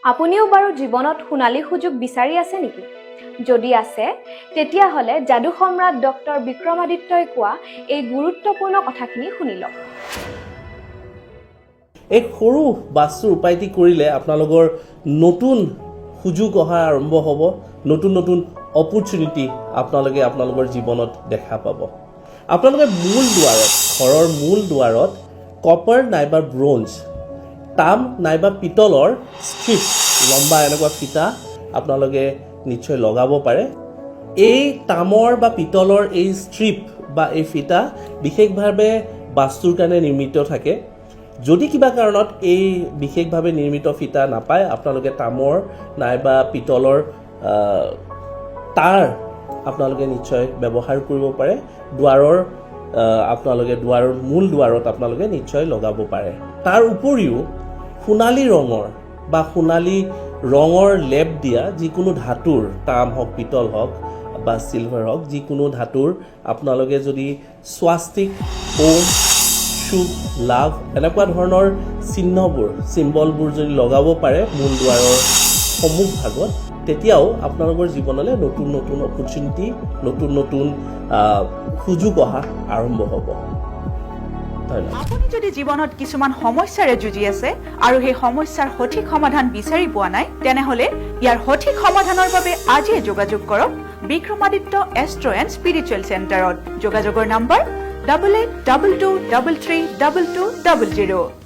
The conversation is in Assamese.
আপুনিও বাৰু জীৱনত সোণালী সুযোগ বিচাৰি আছে নেকি? যদি আছে, তেতিয়াহ'লে যাদু সম্ৰাট ডক্টৰ বিক্ৰমাদিত্যই কোৱা এই গুৰুত্বপূৰ্ণ কথাখিনি শুনি লওক। এই সৰু বাস্তুৰ উপায়টি কৰিলে আপোনালোকৰ নতুন সুযোগ অহা আৰম্ভ হ'ব, নতুন নতুন অপৰচুনিটি আপোনালোকৰ জীৱনত দেখা পাব। আপোনালোকে মূল দুৱাৰত, ঘৰৰ মূল দুৱাৰত কপাৰ নাইবা ব্ৰঞ্জ, তাম নাইবা পিতলৰ ষ্ট্ৰিপ, লম্বা এনেকুৱা ফিটা আপোনালোকে নিশ্চয় লগাব পাৰে। এই তামৰ বা পিতলৰ এই ষ্ট্ৰিপ বা এই ফিটা বিশেষভাৱে বাস্তুৰ কাৰণে নিৰ্মিত থাকে। যদি কিবা কাৰণত এই বিশেষভাৱে নিৰ্মিত ফিটা নাপায়, আপোনালোকে তামৰ নাইবা পিতলৰ তাঁৰ আপোনালোকে নিশ্চয় ব্যৱহাৰ কৰিব পাৰে। দুৱাৰৰ মূল দুৱাৰত আপোনালোকে নিশ্চয় লগাব পাৰে। তাৰ উপৰিও সোণালী ৰঙৰ বা সোণালী ৰঙৰ লেপ দিয়া যিকোনো ধাতুৰ, তাম হওক, পিতল হওক বা চিলভাৰ হওক, যিকোনো ধাতুৰ আপোনালোকে যদি স্বাস্তিক, ওম, শুভ, লাভ এনেকুৱা ধৰণৰ চিম্বলবোৰ যদি লগাব পাৰে মূল দুৱাৰৰ সন্মুখ ভাগত, তেতিয়াও আপোনালোকৰ জীৱনলৈ নতুন নতুন অপৰচুনিটি, নতুন নতুন সুযোগ অহা আৰম্ভ হ'ব। আপুনি যদি জীৱনত কিছুমান সমস্যাৰে যুঁজি আছে আৰু সেই সমস্যাৰ সঠিক সমাধান বিচাৰি পোৱা নাই, তেনেহ'লে ইয়াৰ সঠিক সমাধানৰ বাবে আজিয়ে যোগাযোগ কৰক বিক্ৰমাদিত্য এষ্ট্ৰ এণ্ড স্পিৰিচুৱেল চেণ্টাৰত। যোগাযোগৰ নম্বৰ 8822332200।